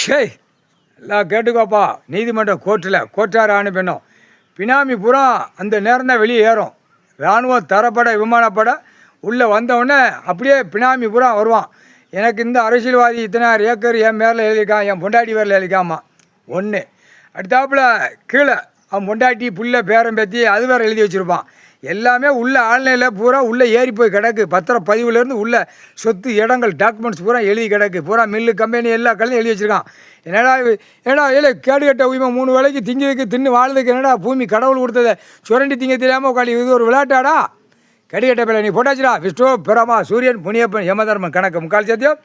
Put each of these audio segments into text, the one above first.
ஷேய் எல்லாம் கேட்டுக்கோப்பா. நீதிமன்றம் கோர்ட்டார் ஆணை பெண்ணும் பினாமி பூரா அந்த நேரம் தான் வெளியே ஏறும். இராணுவம் தரப்பட விமானப்பட உள்ளே வந்தவுடனே அப்படியே பினாமி பூரா வருவான். எனக்கு இந்த அரசியல்வாதி இத்தனை ஏக்கர் என் பேரில் எழுதியிருக்கான், என் பொண்டாட்டி பேரில் எழுதிக்காமா ஒன்று. அடுத்தாப்புல கீழே அவன் பொண்டாட்டி புள்ள பேரம் பேத்தி அது வேறு எழுதி வச்சுருப்பான். எல்லாமே உள்ள ஆன்லைனில் பூரா உள்ளே ஏறி போய் கிடக்கு. பத்திரப்பதிவுலேருந்து உள்ள சொத்து இடங்கள் டாக்குமெண்ட்ஸ் பூரா எழுதி கிடக்கு. பூரா மில்லு கம்பெனி எல்லா கல்லையும் எழுதி வச்சுருக்கான். ஏன்னா கேடு கட்ட உரிமை 3 வேளைக்கு திங்கிறதுக்கு தின்னு வாழ்றதுக்கு என்னடா பூமி கடவுள் கொடுத்ததை சுரண்டி திங்க தெரியாமல் உட்காந்து இது ஒரு விளையாட்டாடா? கடிகட்ட பேர நீ போட்டாச்சுடா. விஷ்ணு பிரமா சூரியன் புனியப்பன் யமதர்மன் கணக்கு முக்கால் சத்தியம்.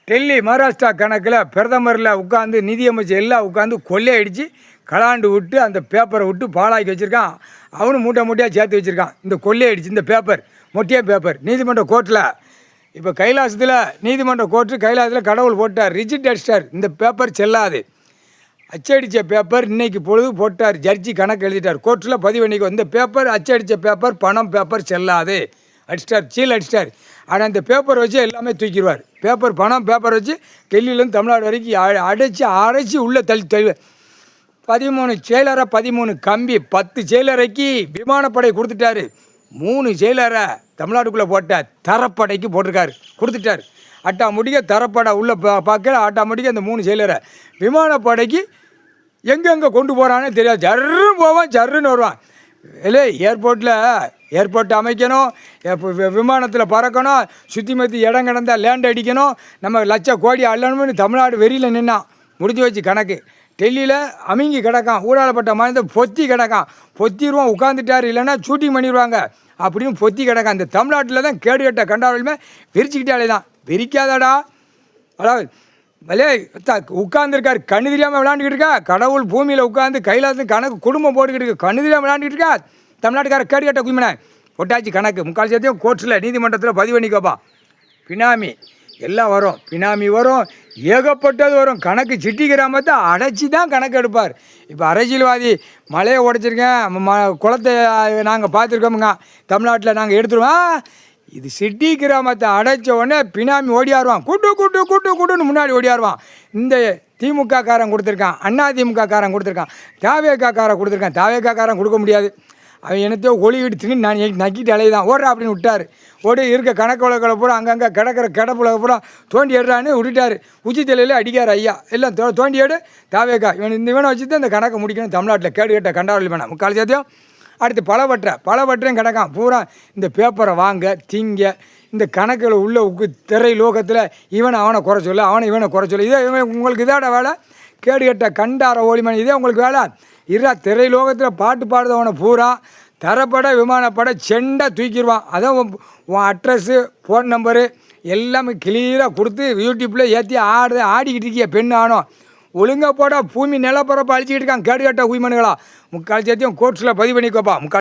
டெல்லி மகாராஷ்டிரா கணக்கில் பிரதமரில் உட்காந்து நிதியமைச்சர் எல்லாம் உட்காந்து கொள்ளையடித்து கலாண்டு விட்டு அந்த பேப்பரை விட்டு பாலாக்கி வச்சுருக்கான். அவனும் மூட்டையாக சேர்த்து வச்சுருக்கான். இந்த கொள்ளையடிச்சு இந்த பேப்பர் மொட்டையாக பேப்பர் நீதிமன்ற கோர்ட்டில் இப்போ கைலாசத்தில் நீதிமன்ற கோர்ட்டு கைலாசத்தில் கடவுள் போட்டார், ரிஜிட் அடிச்சிட்டார். இந்த பேப்பர் செல்லாது. அச்சடித்த பேப்பர் இன்றைக்கி பொழுது போட்டார். ஜட்ஜி கணக்கு எழுதிட்டார். கோர்ட்டில் பதிவு பண்ணிக்கும். இந்த பேப்பர் அச்சடித்த பேப்பர் பணம் பேப்பர் செல்லாது அடிச்சிட்டார், சீல் அடிச்சிட்டார். ஆனால் அந்த பேப்பர் வச்சு எல்லாமே தூக்கிடுவார். பேப்பர் பணம் பேப்பர் வச்சு டெல்லியிலேருந்து தமிழ்நாடு வரைக்கும் அடைச்சி உள்ளே தள்ளி 13 செயலரை 13 கம்பி 10 செயலரைக்கு விமானப்படை கொடுத்துட்டாரு. 3 செயலரை தமிழ்நாட்டுக்குள்ளே போட்ட தரப்படைக்கு போட்டிருக்காரு, கொடுத்துட்டார். அட்டா முடிக்க தரப்படை உள்ளே பார்க்கல. அட்டா முடிக்க அந்த 3 செயலரை விமானப்படைக்கு எங்கெங்கே கொண்டு போகிறானே தெரியாது. ஜர்ன்னு போவான், ஜர்ன்னு வருவான். இல்லை ஏர்போர்ட் அமைக்கணும், விமானத்தில் பறக்கணும், சுற்றி மத்தி இடம் கிடந்தால் லேண்ட் அடிக்கணும், நம்ம லட்சம் கோடி அள்ளணும்னு தமிழ்நாடு வெறியில் நின்னான். முடிஞ்சு வச்சு கணக்கு. டெல்லியில் அமுங்கி கிடக்கான். ஊடாலப்பட்ட மாநிலத்தை பொத்தி கிடக்கான். பொத்திடுவோம் உட்காந்துட்டார், இல்லைன்னா ஷூட்டிங் பண்ணிடுவாங்க அப்படின்னு பொத்தி கிடக்கான். இந்த தமிழ்நாட்டில் தான் கேடு கட்ட கண்டாலுமே விரிச்சுக்கிட்டாலே தான். விரிக்காதடா. அதாவது வலே உட்காந்துருக்கார், கண்ணு தெரியாமல் விளாண்டுக்கிட்டு இருக்கா. கடவுள் பூமியில் உட்காந்து கைலாசத்து கணக்கு குடும்பம் போட்டுக்கிட்டு இருக்கு, கண்ணு தெரியாமல் விளாண்டுக்கிட்டு இருக்கா. தமிழ்நாட்டுக்கார கேடு கட்ட குய்மனை ஒட்டாச்சு கணக்கு முக்கால் சேர்த்தையும் கோர்ட்டில் நீதிமன்றத்தில் பதிவு பண்ணிக்கோப்பா. பினாமி எல்லாம் வரும், பினாமி வரும், ஏகப்பட்டது வரும். கணக்கு சிட்டி கிராமத்தை அடைச்சி தான் கணக்கு எடுப்பார். இப்போ அரசியல்வாதி மலையை உடைச்சிருக்கேன், குளத்தை நாங்கள் பார்த்துருக்கோமுங்க, தமிழ்நாட்டில் நாங்கள் எடுத்துருவோம். இது சிட்டி கிராமத்தை அடைச்ச உடனே பினாமி ஓடியாருவான். கூட்டுன்னு முன்னாடி ஓடியாருவான். இந்த திமுக காரன் கொடுத்துருக்கான், அண்ணா திமுக காரன் கொடுத்துருக்கான், தாவேகா காரன் கொடுத்துருக்கான். தாவேகா காரன் கொடுக்க முடியாது. அவன் என்னத்தையோ ஒளிகிட்டு தின்னு நான் நக்கிட்டு அலையுதான் ஓடுறா அப்படின்னு விட்டார். ஓடி இருக்க கணக்கு வழக்கில் பூரா அங்கங்கே கிடக்கிற கிடப்புல பூரா தோண்டி எடுறான்னு விட்டுட்டார். உச்சி தலையில் அடிக்கார் ஐயா. எல்லாம் தோண்டி எடு தாவேக்கா. இவனை வச்சு தான் இந்த கணக்கை முடிக்கணும். தமிழ்நாட்டில் கேடு கேட்ட கண்டாவளி வேணாம் முக்கால் சேர்த்தையும். அடுத்து பலவற்றையும் கிடக்கான் பூரா. இந்த பேப்பரை வாங்க திங்க இந்த கணக்கில் உள்ள திரை லோகத்தில் அவனை குறை சொல்ல, இவனை குறை சொல்ல. இதே உங்களுக்கு இதாட வேலை. கேடு கட்ட கண்டார ஓலிமணி இதே உங்களுக்கு வேலை. திரை லோகத்தில் பாட்டு பாடுதவனை பூரா தரப்பட விமானப்பட செண்டை தூக்கிடுவான். அதான் உன் அட்ரஸ்ஸு ஃபோன் நம்பரு எல்லாமே கிளியராக கொடுத்து யூடியூப்பில் ஏற்றி ஆடிக்கிட்டு இருக்கிய பெண் ஆனோம். ஒழுங்காக போட பூமி நிலப்பரப்பை அழிச்சிக்கிட்டு இருக்கான் கேடு கட்ட உய்மனுகளா. முக்கால் சேர்த்தியும் கோர்ட்ஸில் பதிவு பண்ணிக்கோப்பா.